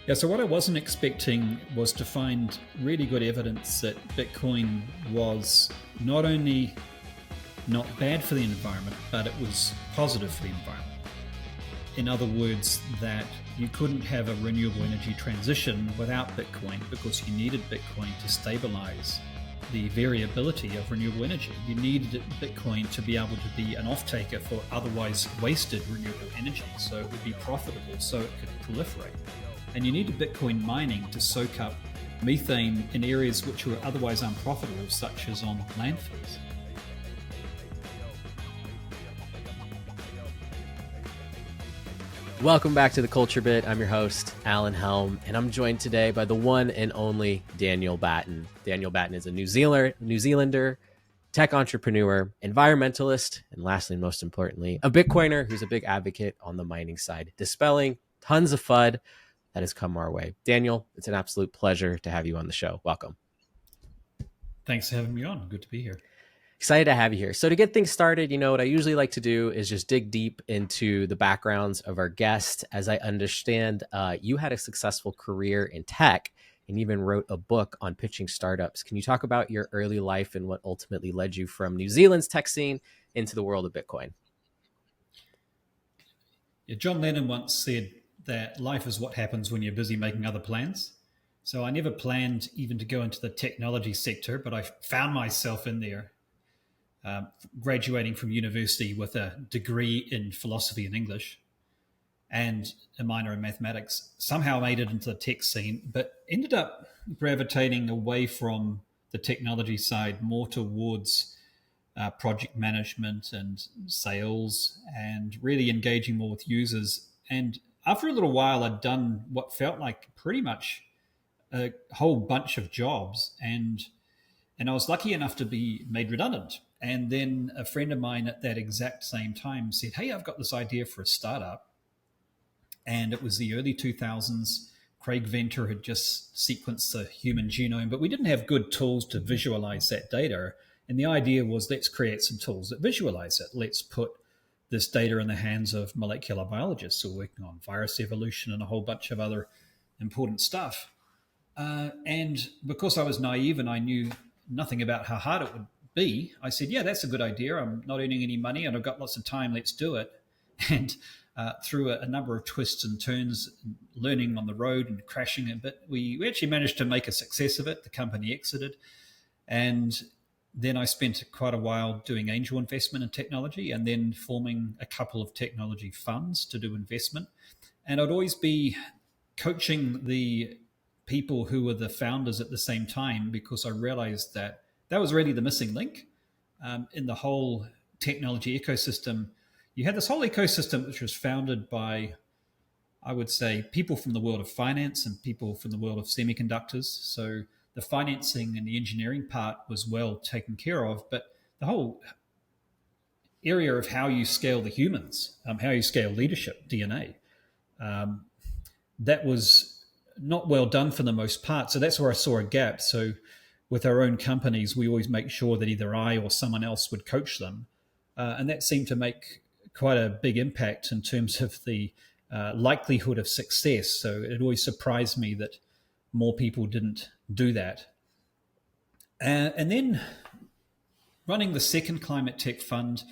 Yeah, so what I wasn't expecting was to find really good evidence that Bitcoin was not only not bad for the environment, but it was positive for the environment. In other words, that you couldn't have a renewable energy transition without Bitcoin because you needed Bitcoin to stabilize the variability of renewable energy. You needed Bitcoin to be able to be an off-taker for otherwise wasted renewable energy, so it would be profitable, so it could proliferate. And you needed Bitcoin mining to soak up methane in areas which were otherwise unprofitable, such as on landfills. Welcome back to The Culture Bit. I'm your host, Alan Helm, and I'm joined today by the one and only Daniel Batten. Daniel Batten is a New Zealander, tech entrepreneur, environmentalist, and lastly, most importantly, a Bitcoiner who's a big advocate on the mining side, dispelling tons of FUD that has come our way. Daniel, it's an absolute pleasure to have you on the show. Welcome. Thanks for having me on. Good to be here. Excited to have you here. So to get things started, what I usually like to do is just dig deep into the backgrounds of our guests. As I understand, you had a successful career in tech and even wrote a book on pitching startups. Can you talk about your early life and what ultimately led you from New Zealand's tech scene into the world of Bitcoin? Yeah, John Lennon once said that life is what happens when you're busy making other plans. So I never planned even to go into the technology sector, but I found myself in there. Graduating from university with a degree in philosophy and English and a minor in mathematics, somehow made it into the tech scene, but ended up gravitating away from the technology side more towards project management and sales and really engaging more with users. And after a little while, I'd done what felt like pretty much a whole bunch of jobs, and I was lucky enough to be made redundant. And then a friend of mine at that exact same time said, "Hey, I've got this idea for a startup." And it was the early 2000s. Craig Venter had just sequenced the human genome, but we didn't have good tools to visualize that data. And the idea was, let's create some tools that visualize it. Let's put this data in the hands of molecular biologists who are working on virus evolution and a whole bunch of other important stuff. And because I was naive and I knew nothing about how hard it would be, I said, yeah, that's a good idea. I'm not earning any money and I've got lots of time. Let's do it. And through a number of twists and turns, learning on the road and crashing a bit, we actually managed to make a success of it. The company exited. And then I spent quite a while doing angel investment in technology and then forming a couple of technology funds to do investment. And I'd always be coaching the people who were the founders at the same time, because I realized that was really the missing link in the whole technology ecosystem. You had this whole ecosystem which was founded by, I would say, people from the world of finance and people from the world of semiconductors. So the financing and the engineering part was well taken care of, but the whole area of how you scale the humans, how you scale leadership, DNA, that was not well done for the most part. So that's where I saw a gap. So with our own companies, we always make sure that either I or someone else would coach them. And that seemed to make quite a big impact in terms of the likelihood of success. So it always surprised me that more people didn't do that. And then running the second climate tech fund,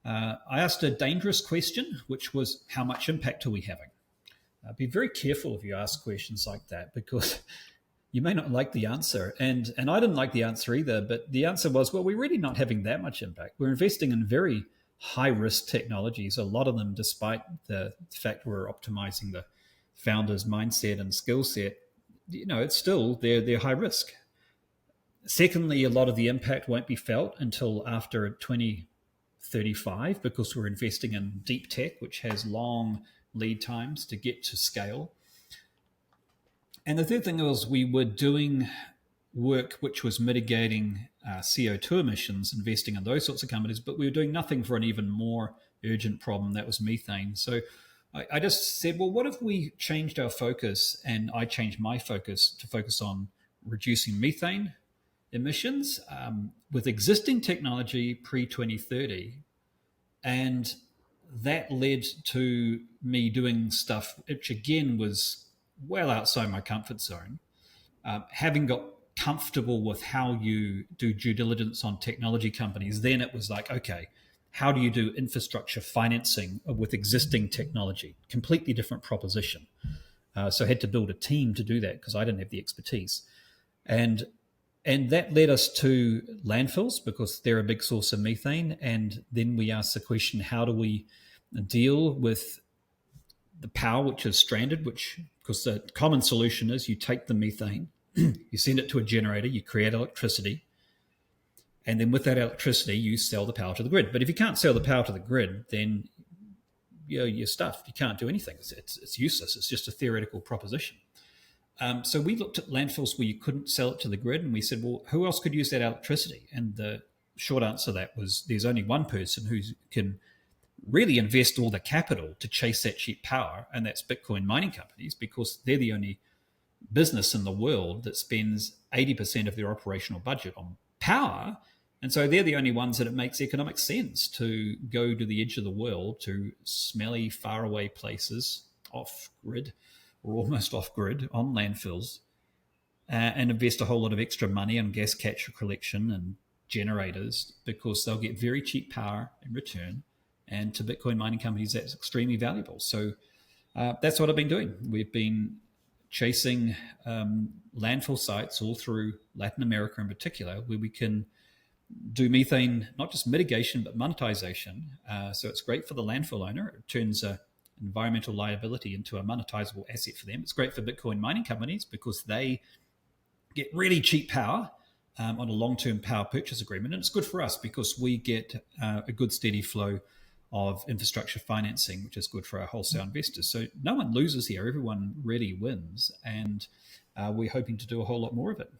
I asked a dangerous question, which was, how much impact are we having? Be very careful if you ask questions like that, because you may not like the answer. And I didn't like the answer either, but the answer was, well, we're really not having that much impact. We're investing in very high-risk technologies, a lot of them, despite the fact we're optimizing the founder's mindset and skill set, it's still, they're high risk. Secondly, a lot of the impact won't be felt until after 2035, because we're investing in deep tech, which has long lead times to get to scale. And the third thing was, we were doing work which was mitigating CO2 emissions, investing in those sorts of companies, but we were doing nothing for an even more urgent problem, that was methane. So I just said, well, what if we changed our focus, and I changed my focus to focus on reducing methane emissions with existing technology pre-2030. And that led to me doing stuff which, again, was well outside my comfort zone. Having got comfortable with how you do due diligence on technology companies, then it was like, okay, how do you do infrastructure financing with existing technology? Completely different proposition. So I had to build a team to do that because I didn't have the expertise. And that led us to landfills because they're a big source of methane. And then we asked the question, how do we deal with the power which is stranded, because the common solution is you take the methane, you send it to a generator, you create electricity, and then with that electricity, you sell the power to the grid. But if you can't sell the power to the grid, then you're stuffed. You can't do anything. It's useless. It's just a theoretical proposition. So we looked at landfills where you couldn't sell it to the grid, and we said, well, who else could use that electricity? And the short answer to that was there's only one person who can really invest all the capital to chase that cheap power, and that's Bitcoin mining companies, because they're the only business in the world that spends 80% of their operational budget on power. And so they're the only ones that it makes economic sense to go to the edge of the world, to smelly, faraway places off-grid or almost off-grid on landfills, and invest a whole lot of extra money on gas capture collection and generators, because they'll get very cheap power in return. And to Bitcoin mining companies, that's extremely valuable. So that's what I've been doing. We've been chasing landfill sites all through Latin America in particular, where we can do methane, not just mitigation, but monetization. So it's great for the landfill owner. It turns environmental liability into a monetizable asset for them. It's great for Bitcoin mining companies because they get really cheap power on a long-term power purchase agreement. And it's good for us because we get a good steady flow of infrastructure financing, which is good for our wholesale investors. So no one loses here. Everyone really wins. And we're hoping to do a whole lot more of it.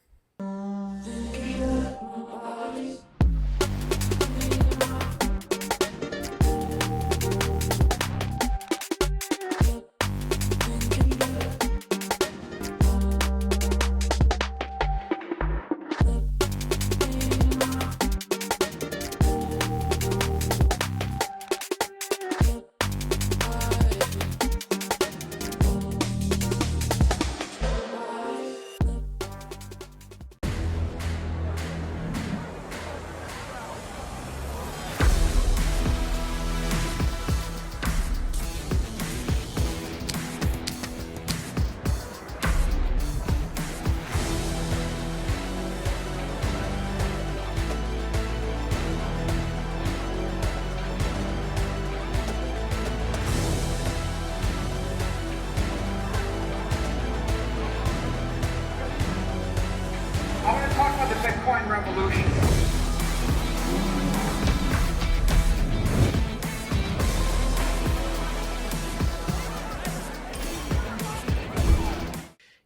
I want to talk about the Bitcoin revolution.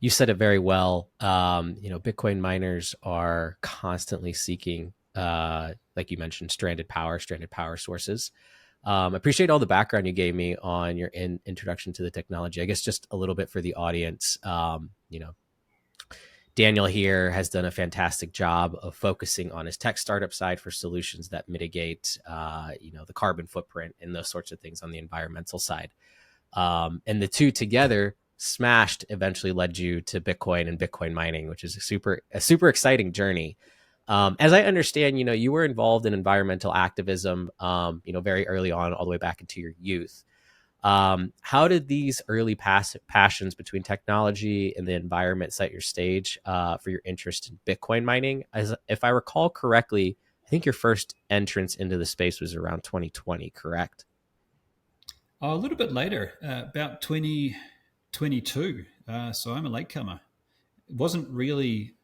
You said it very well. Bitcoin miners are constantly seeking, like you mentioned, stranded power sources. I appreciate all the background you gave me on your introduction to the technology. I guess just a little bit for the audience. Daniel here has done a fantastic job of focusing on his tech startup side for solutions that mitigate, the carbon footprint and those sorts of things on the environmental side. And the two together smashed eventually led you to Bitcoin and Bitcoin mining, which is a super exciting journey. As I understand, you were involved in environmental activism, very early on, all the way back into your youth. How did these early passions between technology and the environment set your stage for your interest in Bitcoin mining? As if I recall correctly, I think your first entrance into the space was around 2020, correct? A little bit later, about 2022. So I'm a latecomer. It wasn't really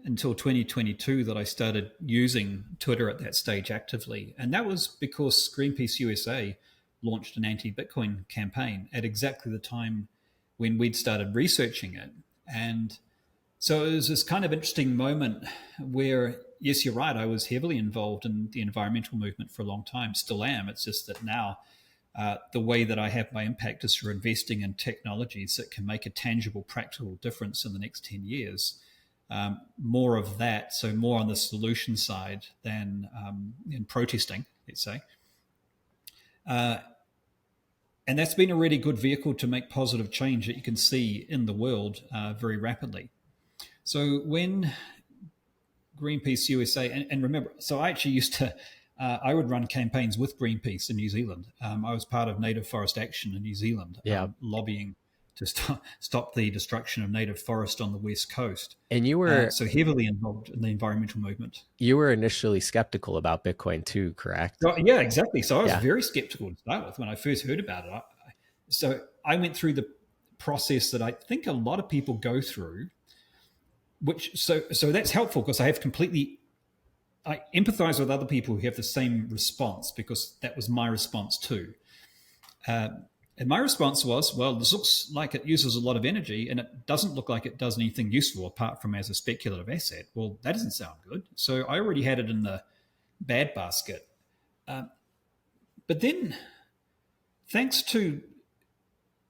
until 2022 that I started using Twitter at that stage actively. And that was because Greenpeace USA launched an anti-Bitcoin campaign at exactly the time when we'd started researching it. And so it was this kind of interesting moment where, yes, you're right, I was heavily involved in the environmental movement for a long time, still am. It's just that now the way that I have my impact is through investing in technologies that can make a tangible, practical difference in the next 10 years. More of that, so more on the solution side than in protesting, let's say. And that's been a really good vehicle to make positive change that you can see in the world very rapidly. So when Greenpeace USA, and remember, so I actually used to, I would run campaigns with Greenpeace in New Zealand. I was part of Native Forest Action in New Zealand, lobbying to stop the destruction of native forest on the west coast. And you were so heavily involved in the environmental movement. You were initially skeptical about Bitcoin too, correct? So, yeah, exactly. So I was very skeptical to start with when I first heard about it. So I went through the process that I think a lot of people go through, which so that's helpful because I empathize with other people who have the same response, because that was my response too. And my response was, well, this looks like it uses a lot of energy and it doesn't look like it does anything useful apart from as a speculative asset. Well, that doesn't sound good. So I already had it in the bad basket. But then, thanks to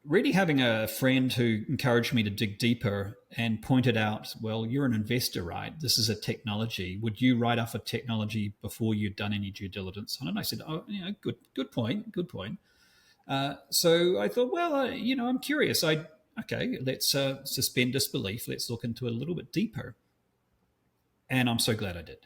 really having a friend who encouraged me to dig deeper and pointed out, well, you're an investor, right? This is a technology. Would you write off a technology before you'd done any due diligence on it? And I said, oh, good point. So I thought, well, I'm curious. Let's suspend disbelief. Let's look into it a little bit deeper. And I'm so glad I did.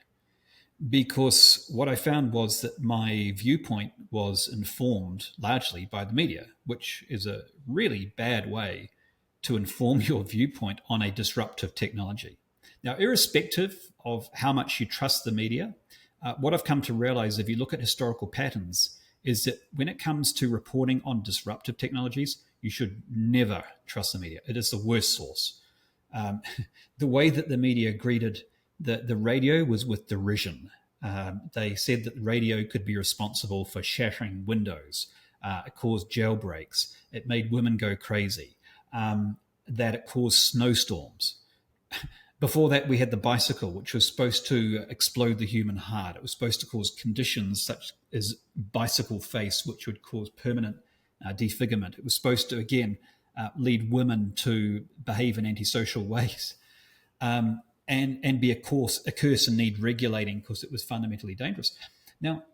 Because what I found was that my viewpoint was informed largely by the media, which is a really bad way to inform your viewpoint on a disruptive technology. Now, irrespective of how much you trust the media, what I've come to realize, if you look at historical patterns, is that when it comes to reporting on disruptive technologies, you should never trust the media. It is the worst source. The way that the media greeted the radio was with derision. They said that the radio could be responsible for shattering windows. It caused jailbreaks. It made women go crazy. That it caused snowstorms. Before that, we had the bicycle, which was supposed to explode the human heart. It was supposed to cause conditions such as bicycle face, which would cause permanent disfigurement. It was supposed to, again, lead women to behave in antisocial ways. And be a curse and need regulating because it was fundamentally dangerous. Now,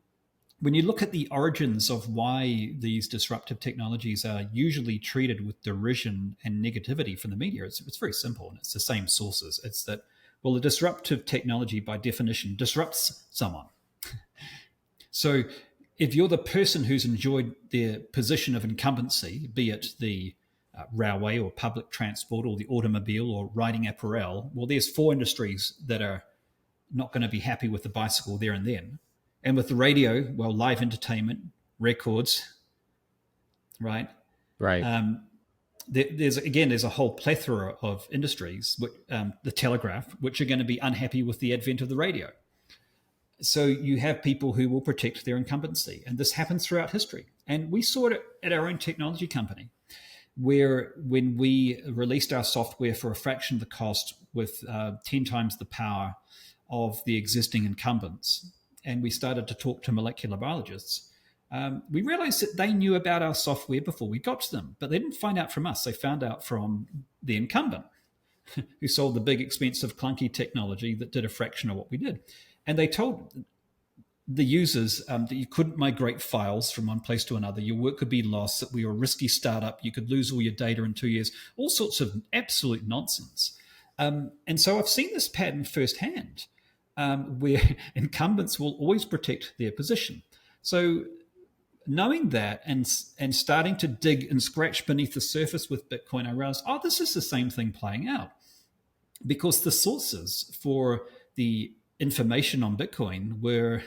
when you look at the origins of why these disruptive technologies are usually treated with derision and negativity from the media, it's very simple, and it's the same sources. It's that, well, a disruptive technology by definition disrupts someone. So if you're the person who's enjoyed their position of incumbency, be it the railway or public transport or the automobile or riding apparel, well, there's 4 industries that are not going to be happy with the bicycle there and then. And with the radio, well, live entertainment, records, right? Right. There's a whole plethora of industries, the telegraph, which are going to be unhappy with the advent of the radio. So you have people who will protect their incumbency. And this happens throughout history. And we saw it at our own technology company, where when we released our software for a fraction of the cost with 10 times the power of the existing incumbents, and we started to talk to molecular biologists, we realized that they knew about our software before we got to them, but they didn't find out from us. They found out from the incumbent who sold the big, expensive, clunky technology that did a fraction of what we did. And they told the users that you couldn't migrate files from one place to another. Your work could be lost, that we were a risky startup. You could lose all your data in 2 years, all sorts of absolute nonsense. And so I've seen this pattern firsthand, where incumbents will always protect their position. So knowing that and starting to dig and scratch beneath the surface with Bitcoin, I realized, this is the same thing playing out, because the sources for the information on Bitcoin were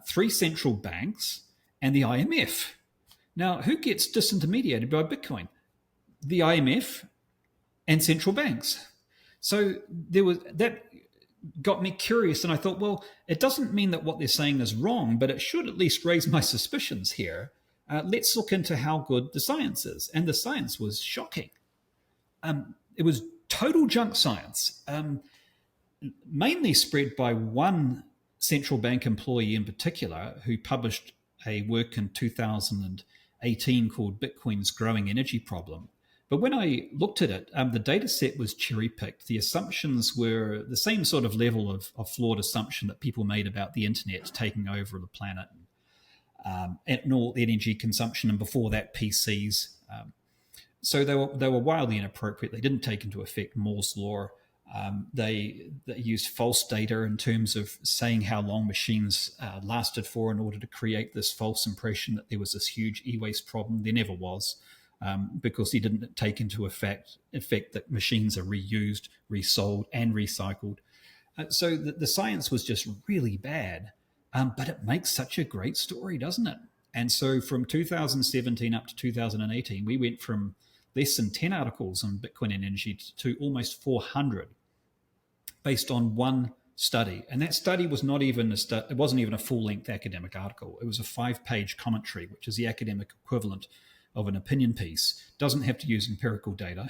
3 central banks and the IMF. Now, who gets disintermediated by Bitcoin? The IMF and central banks. So that got me curious, and I thought, well, it doesn't mean that what they're saying is wrong, but it should at least raise my suspicions here. Let's look into how good the science is. And the science was shocking. It was total junk science, mainly spread by one central bank employee in particular, who published a work in 2018 called Bitcoin's Growing Energy Problem. But when I looked at it, the data set was cherry-picked. The assumptions were the same sort of level of flawed assumption that people made about the internet taking over the planet. and all the energy consumption, and before that, PCs. So they were wildly inappropriate. They didn't take into effect Moore's law. They used false data in terms of saying how long machines lasted for in order to create this false impression that there was this huge e-waste problem. There never was, because he didn't take into effect that machines are reused, resold, and recycled. So the science was just really bad, but it makes such a great story, doesn't it? And so from 2017 up to 2018, we went from less than 10 articles on Bitcoin and energy to almost 400 based on one study. And that study was not even it wasn't even a full-length academic article. It was a 5-page commentary, which is the academic equivalent of an opinion piece. Doesn't have to use empirical data,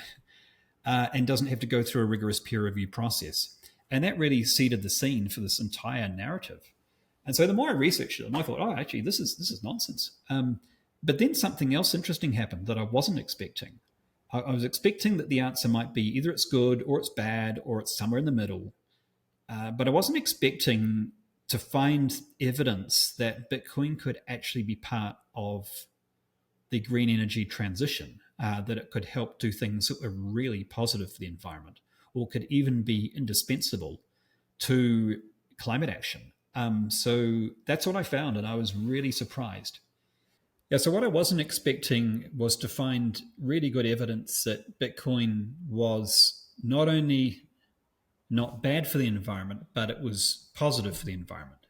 and doesn't have to go through a rigorous peer review process. And that really seeded the scene for this entire narrative. And so the more I researched it, the more I thought, oh, actually, this is nonsense. But then something else interesting happened that I wasn't expecting. I was expecting that the answer might be either it's good or it's bad or it's somewhere in the middle. But I wasn't expecting to find evidence that Bitcoin could actually be part of the green energy transition, that it could help do things that were really positive for the environment, or could even be indispensable to climate action. So that's what I found, and I was really surprised. Yeah, so what I wasn't expecting was to find really good evidence that Bitcoin was not only not bad for the environment, but it was positive for the environment.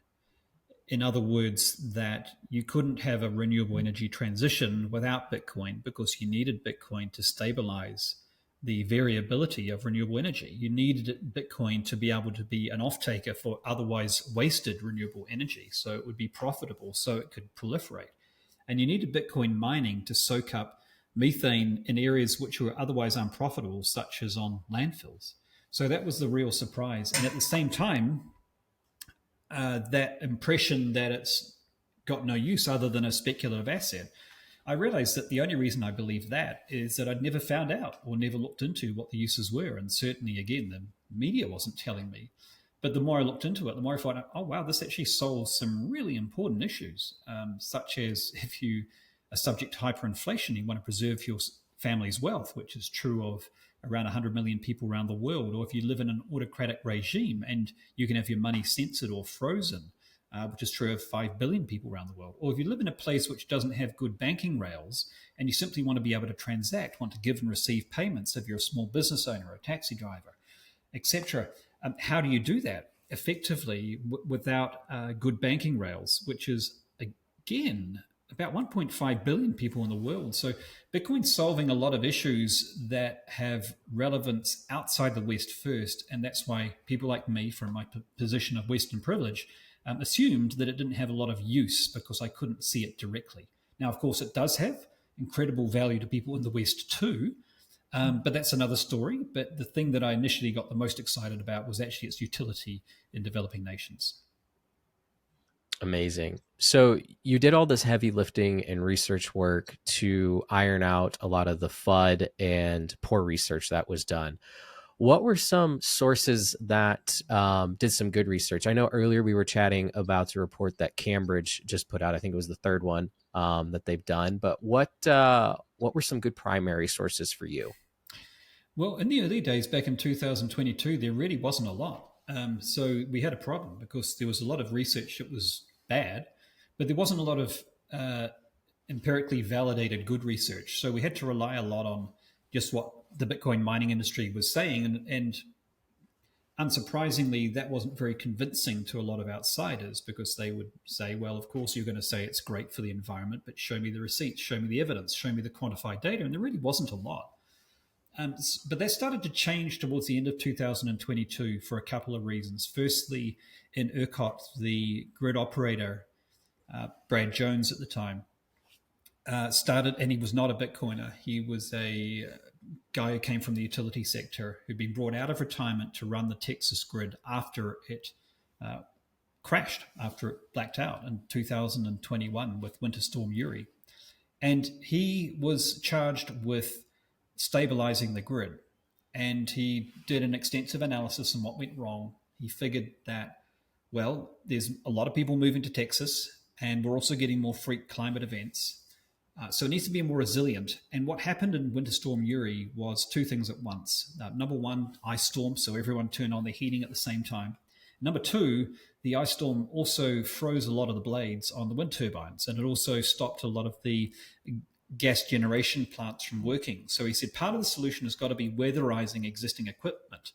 In other words, that you couldn't have a renewable energy transition without Bitcoin, because you needed Bitcoin to stabilize the variability of renewable energy. You needed Bitcoin to be able to be an off-taker for otherwise wasted renewable energy, so it would be profitable, so it could proliferate. And you needed Bitcoin mining to soak up methane in areas which were otherwise unprofitable, such as on landfills. So that was the real surprise. And at the same time, that impression that it's got no use other than a speculative asset, I realized that the only reason I believed that is that I'd never found out or never looked into what the uses were. And certainly, again, the media wasn't telling me. But the more I looked into it, the more I found out, oh, wow, this actually solves some really important issues, such as if you are subject to hyperinflation, you want to preserve your family's wealth, which is true of around 100 million people around the world. Or if you live in an autocratic regime and you can have your money censored or frozen, which is true of 5 billion people around the world. Or if you live in a place which doesn't have good banking rails and you simply want to be able to transact, want to give and receive payments if you're a small business owner or a taxi driver, etc. How do you do that effectively without good banking rails, which is, again, about 1.5 billion people in the world. So Bitcoin's solving a lot of issues that have relevance outside the West first. And that's why people like me, from my position of Western privilege, assumed that it didn't have a lot of use because I couldn't see it directly. Now, of course, it does have incredible value to people in the West too. But that's another story. But the thing that I initially got the most excited about was actually its utility in developing nations. Amazing. So you did all this heavy lifting and research work to iron out a lot of the FUD and poor research that was done. What were some sources that did some good research? I know earlier we were chatting about the report that Cambridge just put out. I think it was the third one that they've done. But what were some good primary sources for you? Well, in the early days, back in 2022, there really wasn't a lot. So we had a problem because there was a lot of research that was bad, but there wasn't a lot of empirically validated good research. So we had to rely a lot on just what the Bitcoin mining industry was saying. And unsurprisingly, that wasn't very convincing to a lot of outsiders, because they would say, well, of course, you're going to say it's great for the environment, but show me the receipts, show me the evidence, show me the quantified data. And there really wasn't a lot. But that started to change towards the end of 2022 for a couple of reasons. Firstly, in ERCOT, the grid operator, Brad Jones at the time, started, and he was not a Bitcoiner. He was a guy who came from the utility sector, who'd been brought out of retirement to run the Texas grid after it crashed, after it blacked out in 2021 with Winter Storm Uri. And he was charged with stabilizing the grid. And he did an extensive analysis on what went wrong. He figured that, well, there's a lot of people moving to Texas. and we're also getting more freak climate events. So it needs to be more resilient. And what happened in Winter Storm Uri was two things at once. Number one, ice storm, so everyone turned on their heating at the same time. Number two, the ice storm also froze a lot of the blades on the wind turbines, and it also stopped a lot of the gas generation plants from working. So he said part of the solution has got to be weatherizing existing equipment.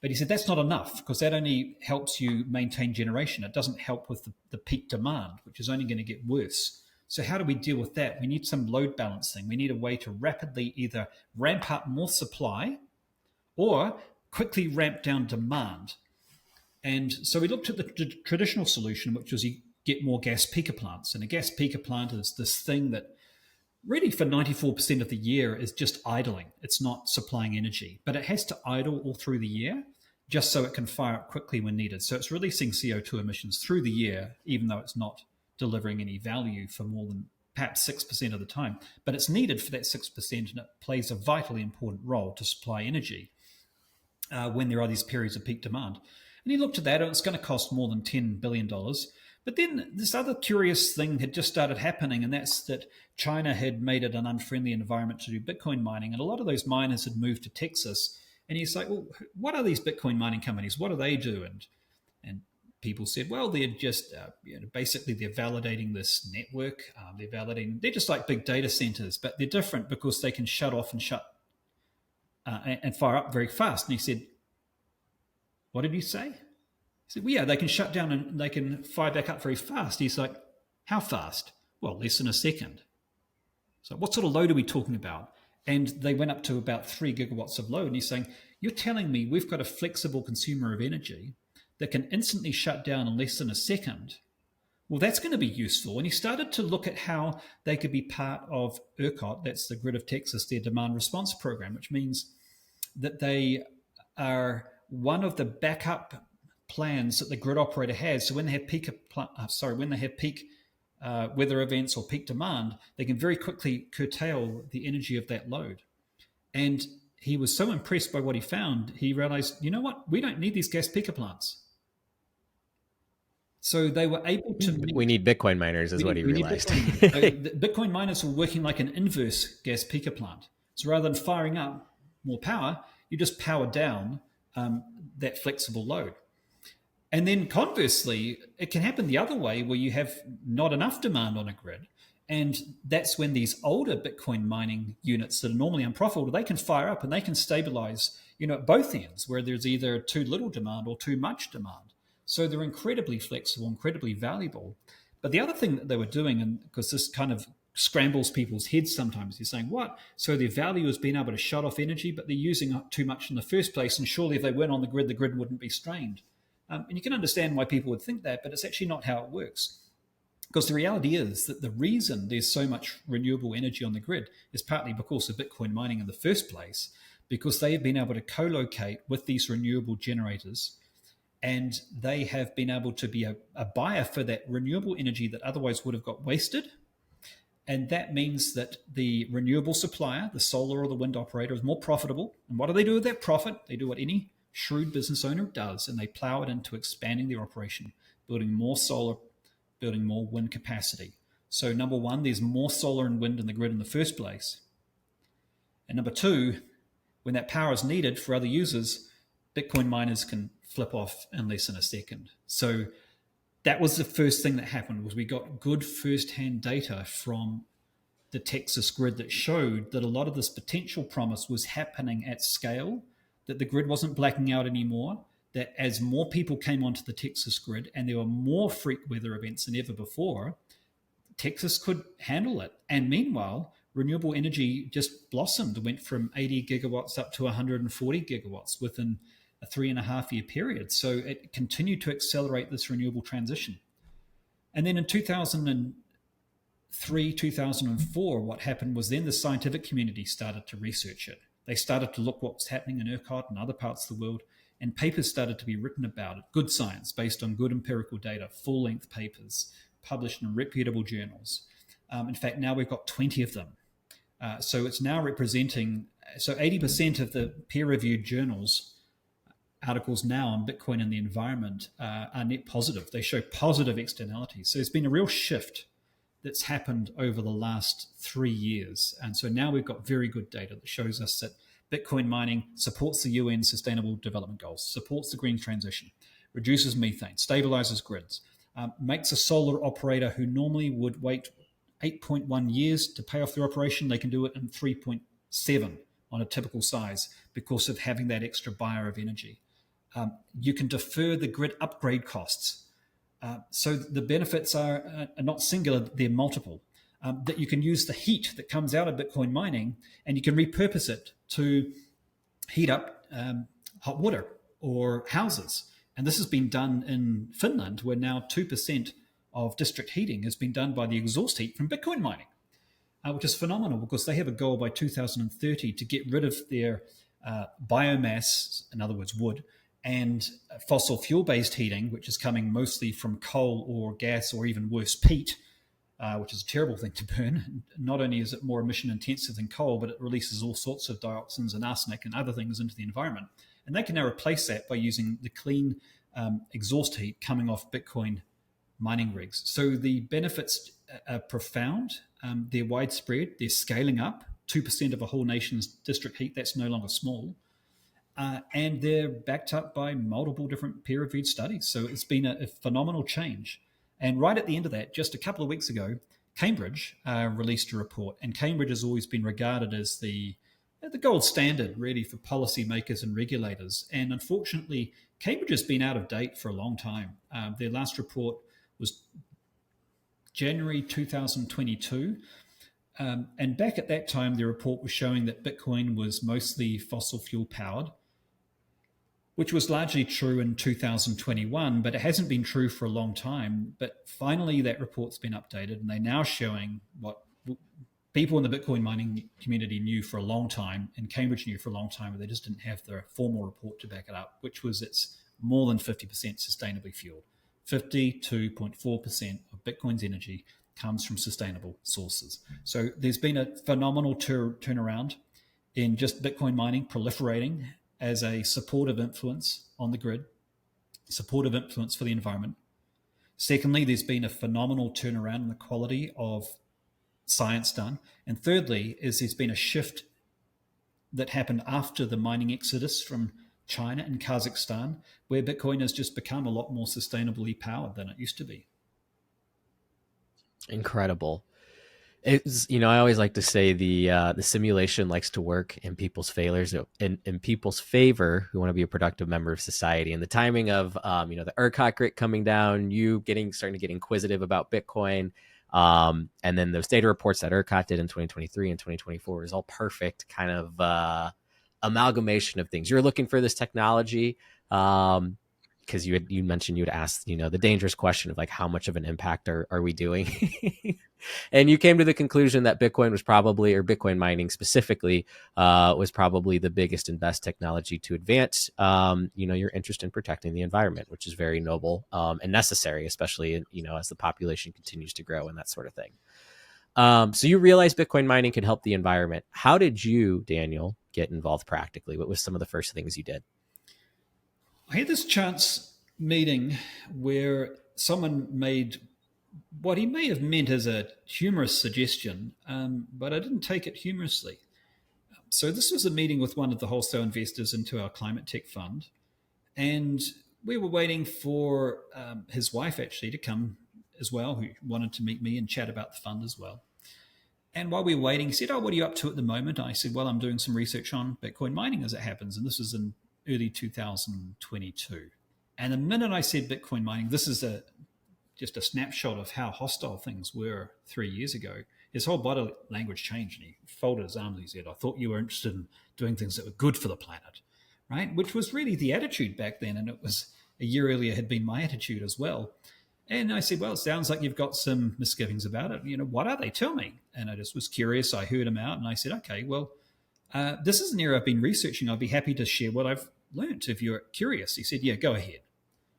But he said that's not enough, because that only helps you maintain generation. It doesn't help with the peak demand, which is only going to get worse. So how do we deal with that? We need some load balancing. We need a way to rapidly either ramp up more supply or quickly ramp down demand. And so we looked at the traditional solution, which was you get more gas peaker plants. And a gas peaker plant is this thing that really for 94% of the year is just idling. It's not supplying energy, but it has to idle all through the year just so it can fire up quickly when needed. So it's releasing CO2 emissions through the year, even though it's not delivering any value for more than perhaps 6% of the time. But it's needed for that 6%, and it plays a vitally important role to supply energy when there are these periods of peak demand. And he looked at that, and it's going to cost more than $10 billion. But then this other curious thing had just started happening, and that's that China had made it an unfriendly environment to do Bitcoin mining, and a lot of those miners had moved to Texas. And he's like, well, what are these Bitcoin mining companies? What do they do? And people said, well, they're just basically they're validating this network. They're just like big data centers, but they're different because they can shut off and and fire up very fast. And he said, what did you say? He said, well, yeah, they can shut down and they can fire back up very fast. He's like, how fast? Well, less than a second. So what sort of load are we talking about? And they went up to about 3 gigawatts of load. And he's saying, you're telling me we've got a flexible consumer of energy that can instantly shut down in less than a second? Well, that's going to be useful. And he started to look at how they could be part of ERCOT, that's the Grid of Texas, their demand response program, which means that they are one of the backup plans that the grid operator has. So when they have peak weather events or peak demand, they can very quickly curtail the energy of that load. And he was so impressed by what he found, he realized, you know what? We don't need these gas peaker plants. So they were able to... We need Bitcoin miners is what he realized. Bitcoin miners were working like an inverse gas peaker plant. So rather than firing up more power, you just power down that flexible load. And then conversely, it can happen the other way where you have not enough demand on a grid. And that's when these older Bitcoin mining units that are normally unprofitable, they can fire up and they can stabilize, at both ends, where there's either too little demand or too much demand. So they're incredibly flexible, incredibly valuable. But the other thing that they were doing, and because this kind of scrambles people's heads sometimes, you're saying, what? So their value is being able to shut off energy, but they're using too much in the first place. And surely if they weren't on the grid wouldn't be strained. And you can understand why people would think that, but it's actually not how it works. Because the reality is that the reason there's so much renewable energy on the grid is partly because of Bitcoin mining in the first place, because they have been able to co-locate with these renewable generators, and they have been able to be a buyer for that renewable energy that otherwise would have got wasted. And that means that the renewable supplier, the solar or the wind operator, is more profitable. And what do they do with that profit? They do what any shrewd business owner does, and they plow it into expanding their operation, building more solar, building more wind capacity. So number one, there's more solar and wind in the grid in the first place. And number two, when that power is needed for other users, Bitcoin miners can flip off in less than a second. So that was the first thing that happened, was we got good first-hand data from the Texas grid that showed that a lot of this potential promise was happening at scale, that the grid wasn't blacking out anymore, that as more people came onto the Texas grid and there were more freak weather events than ever before, Texas could handle it. And meanwhile, renewable energy just blossomed, went from 80 gigawatts up to 140 gigawatts within a 3.5-year period. So it continued to accelerate this renewable transition. And then in 2003, 2004, what happened was then the scientific community started to research it. They started to look what was happening in ERCOT and other parts of the world, and papers started to be written about it. Good science based on good empirical data, full-length papers published in reputable journals. In fact, now we've got 20 of them. So it's now representing, so 80% of the peer-reviewed journals articles now on Bitcoin and the environment are net positive. They show positive externalities. So there's been a real shift that's happened over the last 3 years. And so now we've got very good data that shows us that Bitcoin mining supports the UN Sustainable Development Goals, supports the green transition, reduces methane, stabilizes grids, makes a solar operator who normally would wait 8.1 years to pay off their operation, they can do it in 3.7 on a typical size because of having that extra buyer of energy. You can defer the grid upgrade costs. So the benefits are not singular, they're multiple. That you can use the heat that comes out of Bitcoin mining and you can repurpose it to heat up hot water or houses. And this has been done in Finland, where now 2% of district heating has been done by the exhaust heat from Bitcoin mining, which is phenomenal because they have a goal by 2030 to get rid of their biomass, in other words, wood, and fossil fuel-based heating, which is coming mostly from coal or gas or even worse, peat, which is a terrible thing to burn. Not only is it more emission intensive than coal, but it releases all sorts of dioxins and arsenic and other things into the environment. And they can now replace that by using the clean exhaust heat coming off Bitcoin mining rigs. So the benefits are profound. They're widespread. They're scaling up. 2% of a whole nation's district heat, that's no longer small. And they're backed up by multiple different peer-reviewed studies. So it's been a phenomenal change. And right at the end of that, just a couple of weeks ago, Cambridge released a report. And Cambridge has always been regarded as the gold standard, really, for policymakers and regulators. And unfortunately, Cambridge has been out of date for a long time. Their last report was January 2022. And back at that time, the report was showing that Bitcoin was mostly fossil fuel powered, which was largely true in 2021, but it hasn't been true for a long time. But finally, that report's been updated, and they're now showing what people in the Bitcoin mining community knew for a long time, and Cambridge knew for a long time, but they just didn't have the formal report to back it up, which was it's more than 50% sustainably fueled. 52.4% of Bitcoin's energy comes from sustainable sources. So there's been a phenomenal turnaround in just Bitcoin mining proliferating as a supportive influence on the grid, supportive influence for the environment. Secondly, there's been a phenomenal turnaround in the quality of science done. And thirdly, there's been a shift that happened after the mining exodus from China and Kazakhstan, where Bitcoin has just become a lot more sustainably powered than it used to be. Incredible. It's, I always like to say the simulation likes to work in people's failures, in people's favor who want to be a productive member of society. And the timing of, the ERCOT grid coming down, you starting to get inquisitive about Bitcoin, and then those data reports that ERCOT did in 2023 and 2024 is all perfect kind of amalgamation of things. You're looking for this technology, because you mentioned you'd asked, the dangerous question of like, how much of an impact are we doing? And you came to the conclusion that Bitcoin was probably, or Bitcoin mining specifically, was probably the biggest and best technology to advance, your interest in protecting the environment, which is very noble and necessary, especially, as the population continues to grow and that sort of thing. So you realized Bitcoin mining could help the environment. How did you, Daniel, get involved practically? What was some of the first things you did? I had this chance meeting where someone made what he may have meant as a humorous suggestion, but I didn't take it humorously. So this was a meeting with one of the wholesale investors into our climate tech fund, and we were waiting for his wife actually to come as well, who wanted to meet me and chat about the fund as well. And while we were waiting, he said, "Oh, what are you up to at the moment?" I said, "Well, I'm doing some research on Bitcoin mining as it happens." And this was in early 2022. And the minute I said Bitcoin mining, this is just a snapshot of how hostile things were 3 years ago. His whole body language changed, and he folded his arms and he said, "I thought you were interested in doing things that were good for the planet," right? Which was really the attitude back then. And it was a year earlier had been my attitude as well. And I said, "Well, it sounds like you've got some misgivings about it. What are they? Tell me." And I just was curious. I heard him out and I said, "Okay, well, this is an area I've been researching. I'd be happy to share what I've learned if you're curious." He said, "Yeah, go ahead."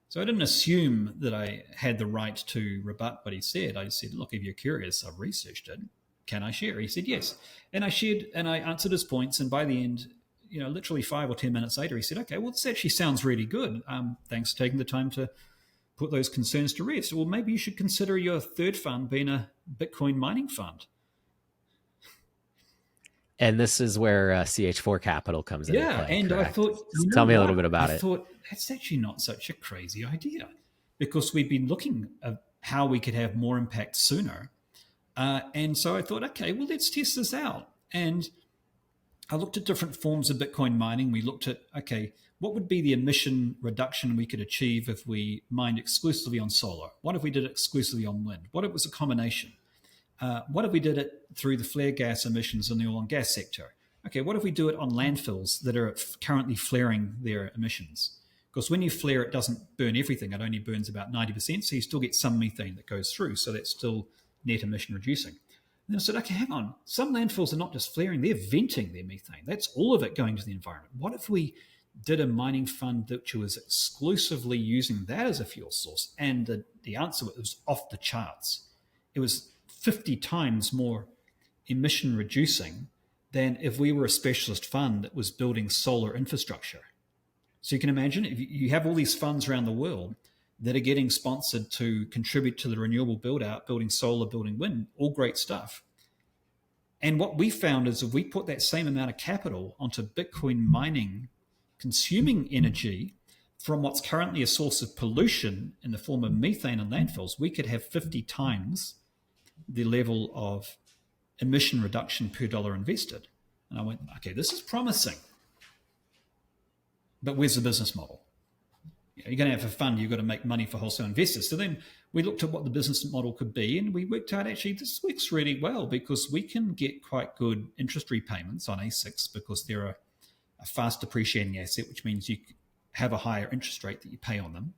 So I didn't assume that I had the right to rebut what he said. I just said, "Look, if you're curious, I've researched it. Can I share?" He said, "Yes." And I shared and I answered his points. And by the end, literally 5 or 10 minutes later, he said, okay, well, this actually sounds really good. Thanks for taking the time to put those concerns to rest. Well, maybe you should consider your third fund being a Bitcoin mining fund. And this is where CH4 Capital comes into play. Yeah, and correct? I thought, tell me a little bit about it. I thought that's actually not such a crazy idea, because we've been looking at how we could have more impact sooner. And so I thought, okay, well, let's test this out. And I looked at different forms of Bitcoin mining. We looked at, okay, what would be the emission reduction we could achieve if we mined exclusively on solar? What if we did it exclusively on wind? What if it was a combination? What if we did it through the flare gas emissions in the oil and gas sector? Okay, what if we do it on landfills that are currently flaring their emissions? Because when you flare, it doesn't burn everything. It only burns about 90%, so you still get some methane that goes through. So that's still net emission reducing. And I said, okay, hang on. Some landfills are not just flaring, they're venting their methane. That's all of it going to the environment. What if we did a mining fund that was exclusively using that as a fuel source? And the answer was off the charts. It was 50 times more emission reducing than if we were a specialist fund that was building solar infrastructure. So you can imagine, if you have all these funds around the world that are getting sponsored to contribute to the renewable build out, building solar, building wind, all great stuff. And what we found is if we put that same amount of capital onto Bitcoin mining, consuming energy from what's currently a source of pollution in the form of methane and landfills, we could have 50 times the level of emission reduction per dollar invested. And I went, okay, this is promising. But where's the business model? You're going to have a fund, you've got to make money for wholesale investors. So then we looked at what the business model could be, and we worked out actually this works really well because we can get quite good interest repayments on ASICs because they're a fast depreciating asset, which means you have a higher interest rate that you pay on them.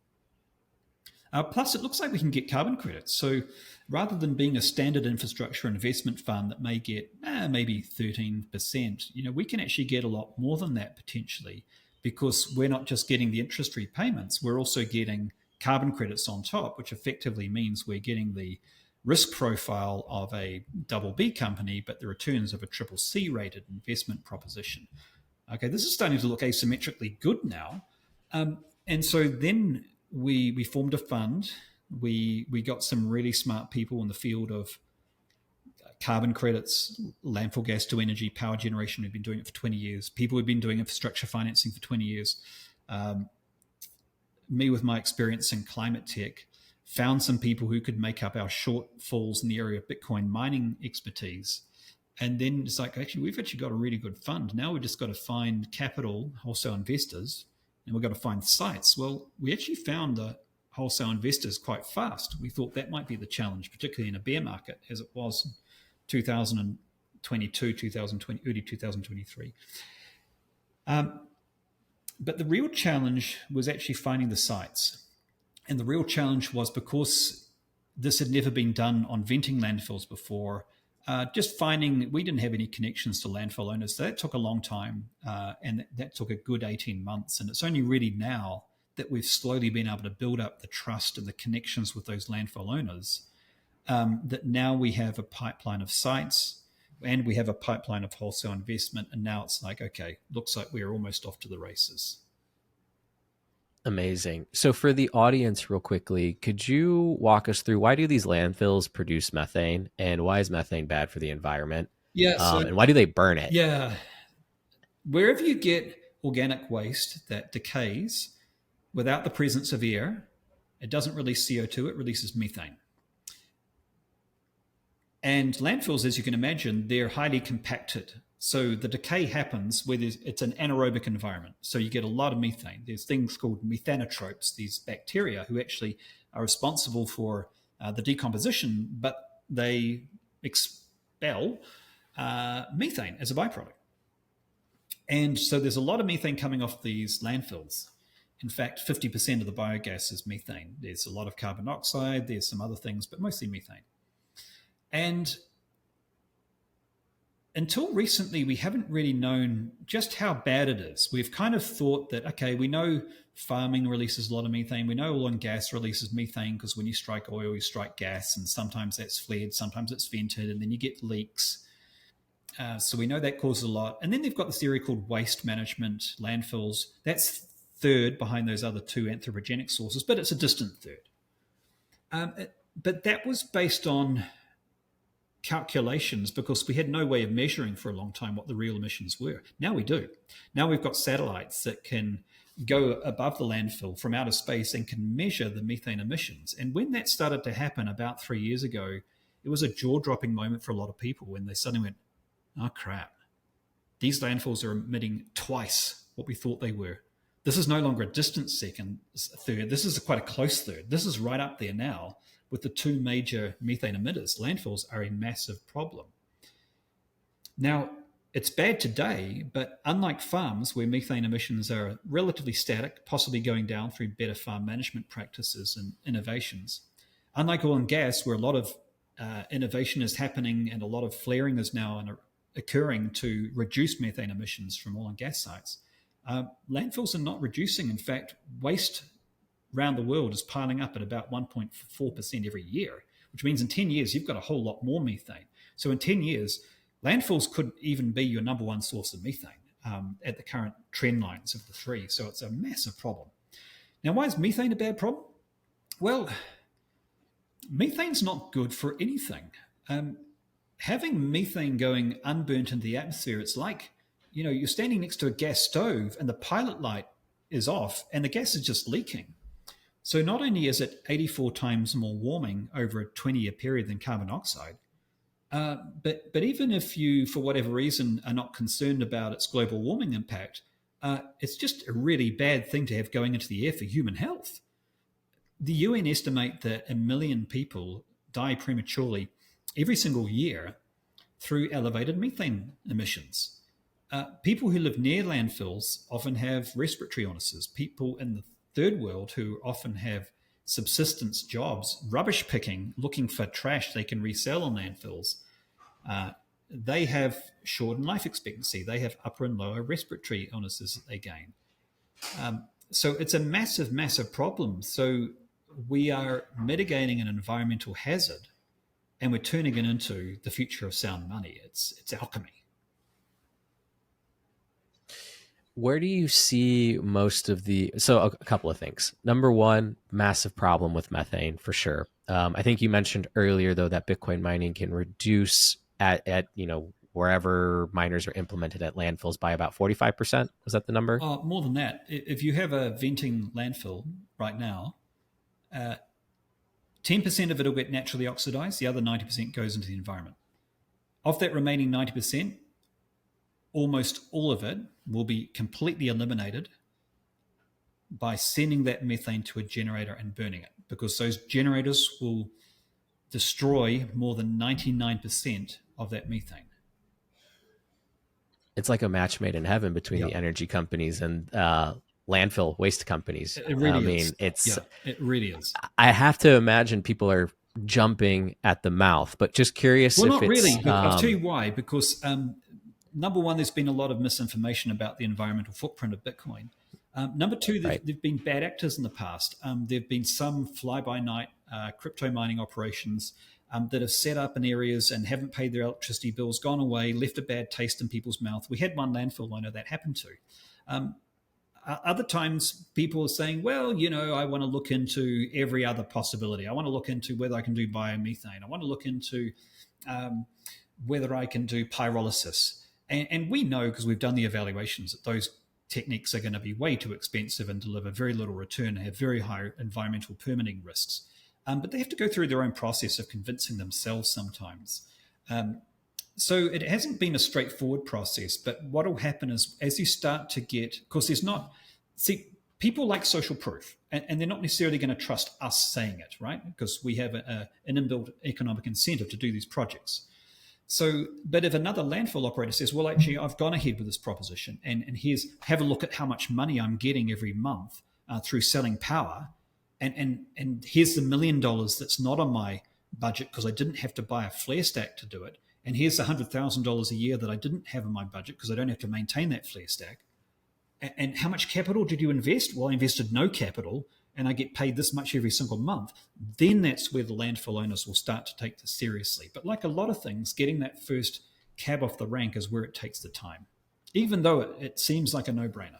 Plus, it looks like we can get carbon credits. So rather than being a standard infrastructure investment fund that may get maybe 13%, we can actually get a lot more than that potentially, because we're not just getting the interest repayments, we're also getting carbon credits on top, which effectively means we're getting the risk profile of a double B company, but the returns of a triple C rated investment proposition. Okay, this is starting to look asymmetrically good now. And so then we formed a fund. We got some really smart people in the field of carbon credits, landfill gas to energy, power generation who've been doing it for 20 years. People who've been doing infrastructure financing for 20 years. Me with my experience in climate tech, found some people who could make up our shortfalls in the area of Bitcoin mining expertise. And then it's like, actually, we've actually got a really good fund. Now we've just got to find capital, wholesale investors, and we've got to find sites. Well, we actually found the wholesale investors quite fast. We thought that might be the challenge, particularly in a bear market, as it was 2022, 2020, early 2023. But the real challenge was actually finding the sites. And the real challenge was because this had never been done on venting landfills before, just finding we didn't have any connections to landfill owners. So that took a long time, and that took a good 18 months. And it's only really now that we've slowly been able to build up the trust and the connections with those landfill owners, that now we have a pipeline of sites and we have a pipeline of wholesale investment. And now it's like, okay, looks like we're almost off to the races. Amazing. So for the audience, real quickly, could you walk us through why do these landfills produce methane, and why is methane bad for the environment? Yeah. And why do they burn it? Yeah. Wherever you get organic waste that decays without the presence of air, it doesn't release CO2, it releases methane. And landfills, as you can imagine, they're highly compacted. So the decay happens where it's an anaerobic environment. So you get a lot of methane. There's things called methanotropes, these bacteria who actually are responsible for the decomposition, but they expel methane as a byproduct. And so there's a lot of methane coming off these landfills. In fact, 50% of the biogas is methane. There's a lot of carbon dioxide, there's some other things, but mostly methane. And until recently, we haven't really known just how bad it is. We've kind of thought that, okay, we know farming releases a lot of methane. We know oil and gas releases methane because when you strike oil, you strike gas, and sometimes that's flared, sometimes it's vented, and then you get leaks. So we know that causes a lot. And then they've got this area called waste management, landfills. That's third behind those other two anthropogenic sources, but it's a distant third. But that was based on calculations because we had no way of measuring for a long time what the real emissions were. Now we do. Now we've got satellites that can go above the landfill from outer space and can measure the methane emissions. And when that started to happen about 3 years ago, it was a jaw-dropping moment for a lot of people when they suddenly went, oh crap, these landfills are emitting twice what we thought they were. This is no longer a distant third. This is quite a close third. This is right up there now with the two major methane emitters. Landfills are a massive problem. Now, it's bad today, but unlike farms where methane emissions are relatively static, possibly going down through better farm management practices and innovations, unlike oil and gas where a lot of innovation is happening and a lot of flaring is now occurring to reduce methane emissions from oil and gas sites, landfills are not reducing. In fact, waste around the world is piling up at about 1.4% every year, which means in 10 years, you've got a whole lot more methane. So in 10 years, landfills could even be your number one source of methane at the current trend lines of the three. So it's a massive problem. Now, why is methane a bad problem? Well, methane's not good for anything. Having methane going unburnt into the atmosphere, it's like, you're standing next to a gas stove and the pilot light is off and the gas is just leaking. So not only is it 84 times more warming over a 20-year period than carbon dioxide, but even if you, for whatever reason, are not concerned about its global warming impact, it's just a really bad thing to have going into the air for human health. The UN estimate that 1 million people die prematurely every single year through elevated methane emissions. People who live near landfills often have respiratory illnesses. People in the third world who often have subsistence jobs, rubbish picking, looking for trash they can resell on landfills, they have shortened life expectancy. They have upper and lower respiratory illnesses that they gain. So it's a massive, massive problem. So we are mitigating an environmental hazard and we're turning it into the future of sound money. It's alchemy. Where do you see most of so a couple of things. Number one, massive problem with methane for sure. I think you mentioned earlier though that Bitcoin mining can reduce at wherever miners are implemented at landfills by about 45%. Was that the number? More than that. If you have a venting landfill right now, 10% of it will get naturally oxidized. The other 90% goes into the environment. Of that remaining 90%, almost all of it will be completely eliminated by sending that methane to a generator and burning it, because those generators will destroy more than 99% of that methane. It's like a match made in heaven between the energy companies and landfill waste companies. It really is. It really is. I have to imagine people are jumping at the mouth, but just curious. Well, not really, but I'll tell you why. Because number one, there's been a lot of misinformation about the environmental footprint of Bitcoin. Number two, there've been bad actors in the past. There have been some fly-by-night crypto mining operations that have set up in areas and haven't paid their electricity bills, gone away, left a bad taste in people's mouth. We had one landfill I know that happened to. Other times people are saying, well, I want to look into every other possibility. I want to look into whether I can do biomethane. I want to look into whether I can do pyrolysis. And we know, because we've done the evaluations, that those techniques are going to be way too expensive and deliver very little return and have very high environmental permitting risks. But they have to go through their own process of convincing themselves sometimes. So it hasn't been a straightforward process, but what will happen is as you start to get, because people like social proof, and they're not necessarily going to trust us saying it, right? Because we have an inbuilt economic incentive to do these projects. So, but if another landfill operator says, well, actually, I've gone ahead with this proposition and have a look at how much money I'm getting every month through selling power, and here's the $1 million that's not on my budget because I didn't have to buy a flare stack to do it, and here's the $100,000 a year that I didn't have in my budget because I don't have to maintain that flare stack. And how much capital did you invest? Well, I invested no capital, and I get paid this much every single month. Then that's where the landfill owners will start to take this seriously. But like a lot of things, getting that first cab off the rank is where it takes the time, even though it seems like a no-brainer.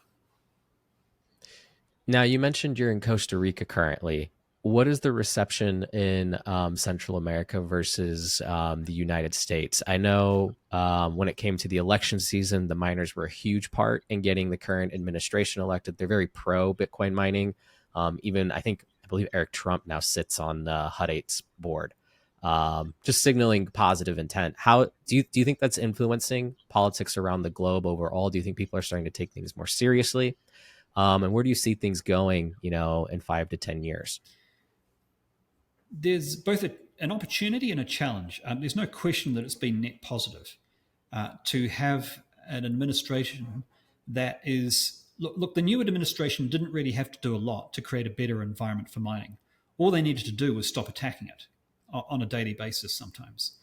Now, you mentioned you're in Costa Rica currently. What is the reception in Central America versus the United States? I know when it came to the election season, the miners were a huge part in getting the current administration elected. They're very pro Bitcoin mining. Even I believe Eric Trump now sits on the Hut 8's board, just signaling positive intent. How do you think that's influencing politics around the globe overall? Do you think people are starting to take things more seriously? And where do you see things going, in 5 to 10 years? There's both an opportunity and a challenge. There's no question that it's been net positive to have an administration that is look. The new administration didn't really have to do a lot to create a better environment for mining. All they needed to do was stop attacking it on a daily basis sometimes,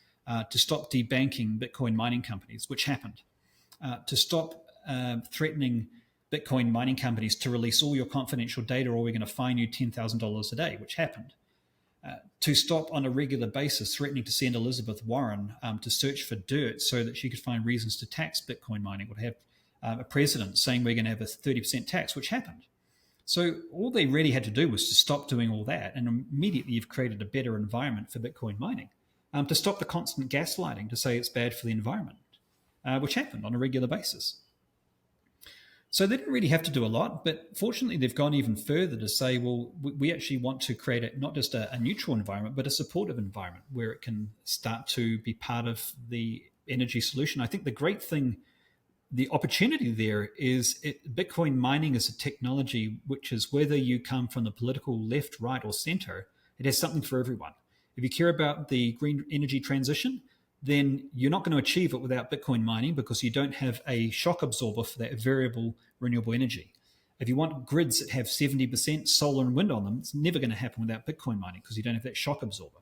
to stop debanking Bitcoin mining companies, which happened, to stop threatening Bitcoin mining companies to release all your confidential data or we're going to fine you $10,000 a day, which happened. To stop on a regular basis threatening to send Elizabeth Warren to search for dirt so that she could find reasons to tax Bitcoin mining, would have a president saying we're going to have a 30% tax, which happened. So all they really had to do was to stop doing all that, and immediately you've created a better environment for Bitcoin mining. To stop the constant gaslighting to say it's bad for the environment, which happened on a regular basis. So they didn't really have to do a lot, but fortunately they've gone even further to say, well, we actually want to create not just a neutral environment, but a supportive environment where it can start to be part of the energy solution. I think the great thing, the opportunity there is Bitcoin mining is a technology which is, whether you come from the political left, right, or center, it has something for everyone. If you care about the green energy transition, then you're not going to achieve it without Bitcoin mining because you don't have a shock absorber for that variable renewable energy. If you want grids that have 70% solar and wind on them, it's never going to happen without Bitcoin mining because you don't have that shock absorber.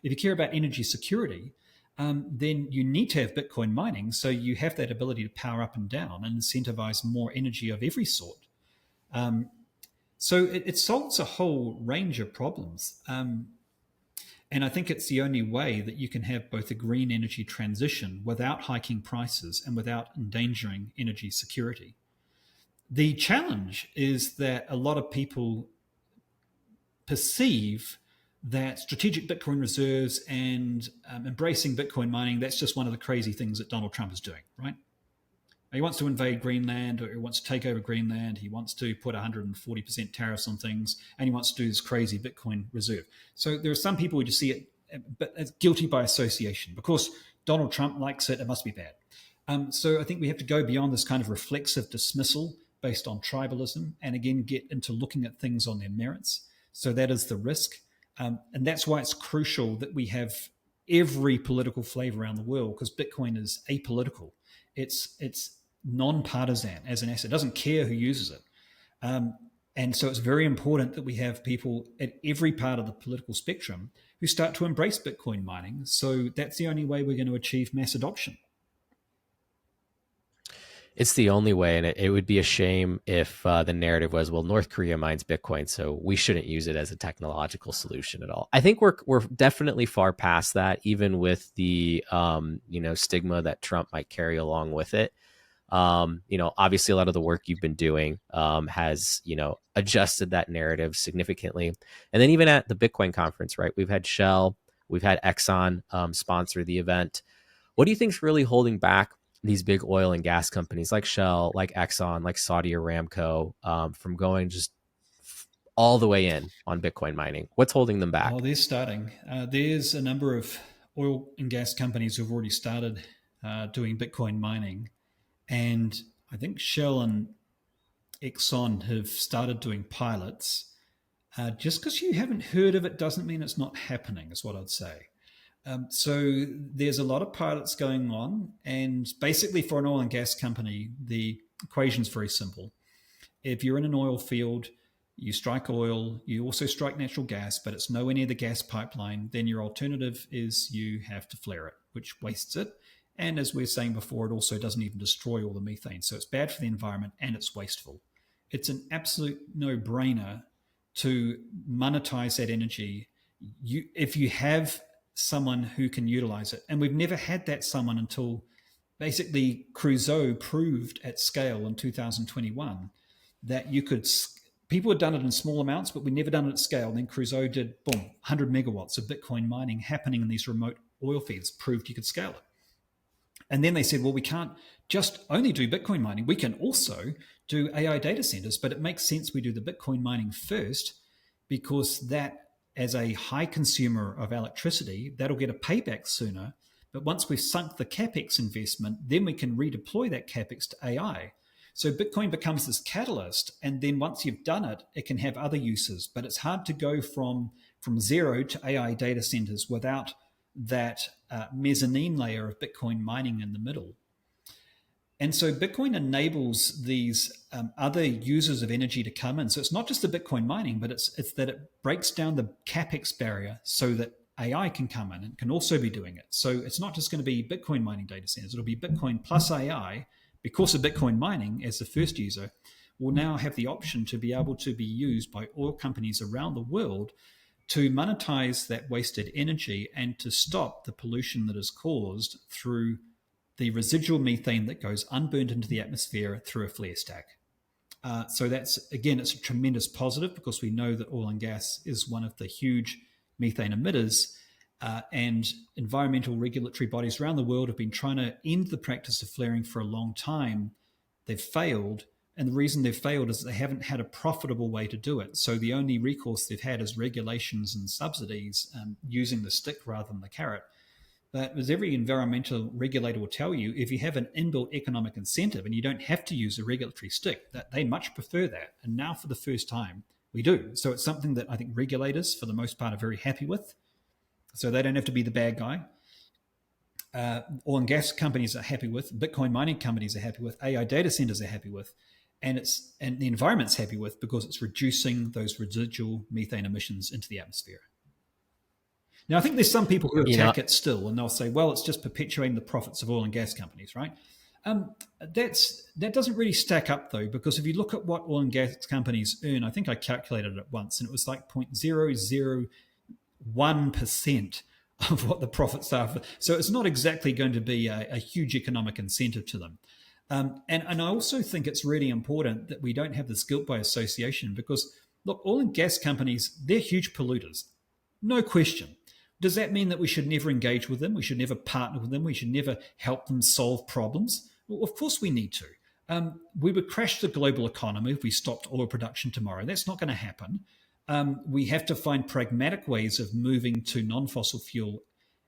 If you care about energy security, then you need to have Bitcoin mining so you have that ability to power up and down and incentivize more energy of every sort. So it solves a whole range of problems. And I think it's the only way that you can have both a green energy transition without hiking prices and without endangering energy security. The challenge is that a lot of people perceive that strategic Bitcoin reserves and embracing Bitcoin mining, that's just one of the crazy things that Donald Trump is doing, right? He wants to invade Greenland, or he wants to take over Greenland. He wants to put 140% tariffs on things, and he wants to do this crazy Bitcoin reserve. So there are some people who just see it but as guilty by association. Because Donald Trump likes it, it must be bad. So I think we have to go beyond this kind of reflexive dismissal based on tribalism and again get into looking at things on their merits. So that is the risk. And that's why it's crucial that we have every political flavor around the world, because Bitcoin is apolitical. It's non-partisan as an asset. It doesn't care who uses it. And so it's very important that we have people at every part of the political spectrum who start to embrace Bitcoin mining. So that's the only way we're going to achieve mass adoption. It's the only way, and it would be a shame if the narrative was, well, North Korea mines Bitcoin, so we shouldn't use it as a technological solution at all. I think we're definitely far past that, even with the stigma that Trump might carry along with it. Obviously a lot of the work you've been doing has, adjusted that narrative significantly. And then even at the Bitcoin conference, right, we've had Shell, we've had Exxon sponsor the event. What do you think is really holding back these big oil and gas companies like Shell, like Exxon, like Saudi Aramco from going just all the way in on Bitcoin mining? What's holding them back? Oh, they're starting. There's a number of oil and gas companies who've already started doing Bitcoin mining. And I think Shell and Exxon have started doing pilots. Just because you haven't heard of it doesn't mean it's not happening, is what I'd say. So there's a lot of pilots going on. And basically for an oil and gas company, the equation's very simple. If you're in an oil field, you strike oil, you also strike natural gas, but it's nowhere near the gas pipeline, then your alternative is you have to flare it, which wastes it. And as we were saying before, it also doesn't even destroy all the methane. So it's bad for the environment and it's wasteful. It's an absolute no-brainer to monetize that energy if you have someone who can utilize it. And we've never had that someone until basically Crusoe proved at scale in 2021 that you could. People had done it in small amounts, but we'd never done it at scale. And then Crusoe did, boom, 100 megawatts of Bitcoin mining happening in these remote oil fields, proved you could scale it. And then they said, well, we can't just only do Bitcoin mining. We can also do AI data centers, but it makes sense we do the Bitcoin mining first because that, as a high consumer of electricity, that'll get a payback sooner. But once we've sunk the CapEx investment, then we can redeploy that CapEx to AI. So Bitcoin becomes this catalyst, and then once you've done it, it can have other uses. But it's hard to go from zero to AI data centers without that mezzanine layer of Bitcoin mining in the middle. And so Bitcoin enables these other users of energy to come in. So it's not just the Bitcoin mining, but it's that it breaks down the CapEx barrier so that AI can come in and can also be doing it. So it's not just going to be Bitcoin mining data centers. It'll be Bitcoin plus AI. Because of Bitcoin mining, as the first user, will now have the option to be able to be used by oil companies around the world to monetize that wasted energy and to stop the pollution that is caused through the residual methane that goes unburned into the atmosphere through a flare stack. So that's, again, it's a tremendous positive because we know that oil and gas is one of the huge methane emitters. And environmental regulatory bodies around the world have been trying to end the practice of flaring for a long time. They've failed. And the reason they've failed is they haven't had a profitable way to do it. So the only recourse they've had is regulations and subsidies, using the stick rather than the carrot. But as every environmental regulator will tell you, if you have an inbuilt economic incentive and you don't have to use a regulatory stick, that they much prefer that. And now for the first time, we do. So it's something that I think regulators, for the most part, are very happy with. So they don't have to be the bad guy. Oil and gas companies are happy with, Bitcoin mining companies are happy with, AI data centers are happy with, and the environment's happy with because it's reducing those residual methane emissions into the atmosphere. Now, I think there's some people who attack it still, and they'll say, well, it's just perpetuating the profits of oil and gas companies, right? That doesn't really stack up, though, because if you look at what oil and gas companies earn, I think I calculated it once, and it was like 0.001% of what the profits are. So it's not exactly going to be a huge economic incentive to them. And I also think it's really important that we don't have this guilt by association because, look, oil and gas companies, they're huge polluters. No question. Does that mean that we should never engage with them? We should never partner with them? We should never help them solve problems? Well, of course we need to. We would crash the global economy if we stopped oil production tomorrow. That's not going to happen. We have to find pragmatic ways of moving to non-fossil fuel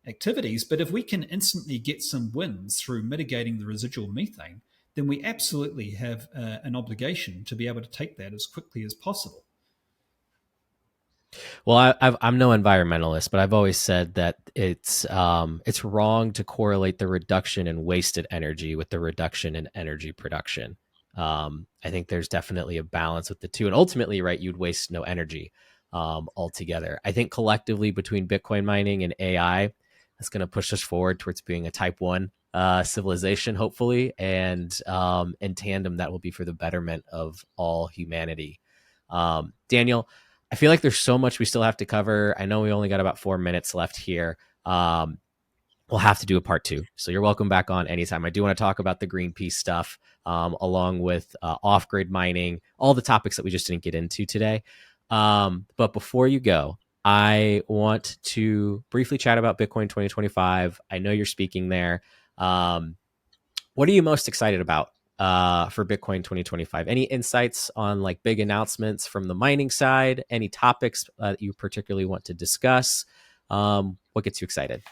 activities. But if we can instantly get some wins through mitigating the residual methane, then we absolutely have an obligation to be able to take that as quickly as possible. Well, I'm no environmentalist, but I've always said that it's wrong to correlate the reduction in wasted energy with the reduction in energy production. I think there's definitely a balance with the two, and ultimately, right, you'd waste no energy altogether. I think collectively between Bitcoin mining and AI, that's going to push us forward towards being a Type 1 civilization, hopefully, and in tandem, that will be for the betterment of all humanity. Daniel, I feel like there's so much we still have to cover. I know we only got about 4 minutes left here. We'll have to do a part 2. So you're welcome back on anytime. I do want to talk about the Greenpeace stuff, along with off-grid mining, all the topics that we just didn't get into today. But before you go, I want to briefly chat about Bitcoin 2025. I know you're speaking there. What are you most excited about for Bitcoin 2025? Any insights on like big announcements from the mining side? Any topics that you particularly want to discuss? What gets you excited?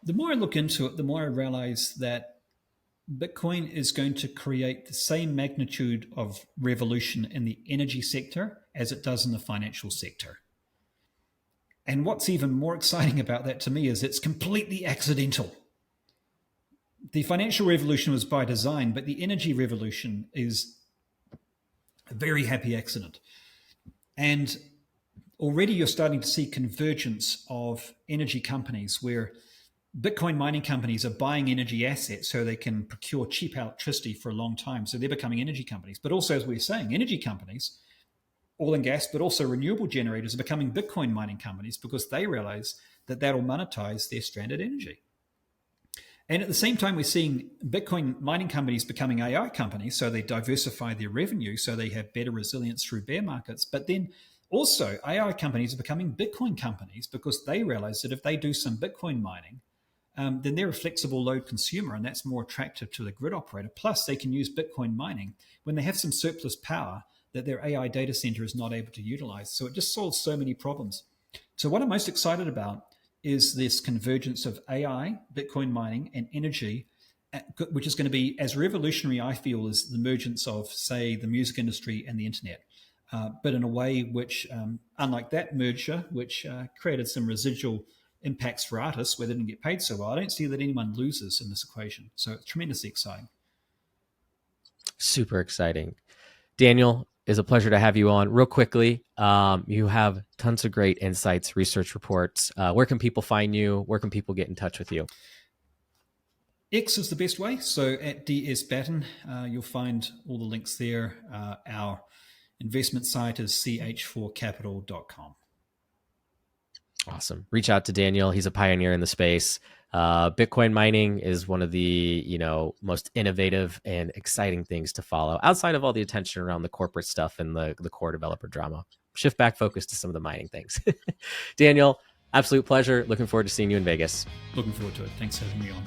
The more I look into it, the more I realize that Bitcoin is going to create the same magnitude of revolution in the energy sector as it does in the financial sector. And what's even more exciting about that to me is it's completely accidental. The financial revolution was by design, but the energy revolution is a very happy accident. And already you're starting to see convergence of energy companies where Bitcoin mining companies are buying energy assets so they can procure cheap electricity for a long time. So they're becoming energy companies. But also, as we were saying, energy companies, oil and gas, but also renewable generators are becoming Bitcoin mining companies because they realize that that'll monetize their stranded energy. And at the same time, we're seeing Bitcoin mining companies becoming AI companies. So they diversify their revenue so they have better resilience through bear markets. But then also, AI companies are becoming Bitcoin companies because they realize that if they do some Bitcoin mining, then they're a flexible load consumer, and that's more attractive to the grid operator. Plus, they can use Bitcoin mining when they have some surplus power that their AI data center is not able to utilize. So it just solves so many problems. So what I'm most excited about is this convergence of AI, Bitcoin mining, and energy, which is going to be as revolutionary, I feel, as the emergence of, say, the music industry and the internet. But in a way which, unlike that merger, which created some residual impacts for artists where they didn't get paid so well, I don't see that anyone loses in this equation. So it's tremendously exciting. Super exciting. Daniel, it's a pleasure to have you on. Real quickly, you have tons of great insights, research reports. Where can people find you? Where can people get in touch with you? X is the best way. So at DS Batten, you'll find all the links there. Our investment site is ch4capital.com. Awesome. Reach out to Daniel. He's a pioneer in the space. Bitcoin mining is one of the most innovative and exciting things to follow outside of all the attention around the corporate stuff and the core developer drama. Shift back focus to some of the mining things. Daniel, absolute pleasure. Looking forward to seeing you in Vegas. Looking forward to it. Thanks for having me on.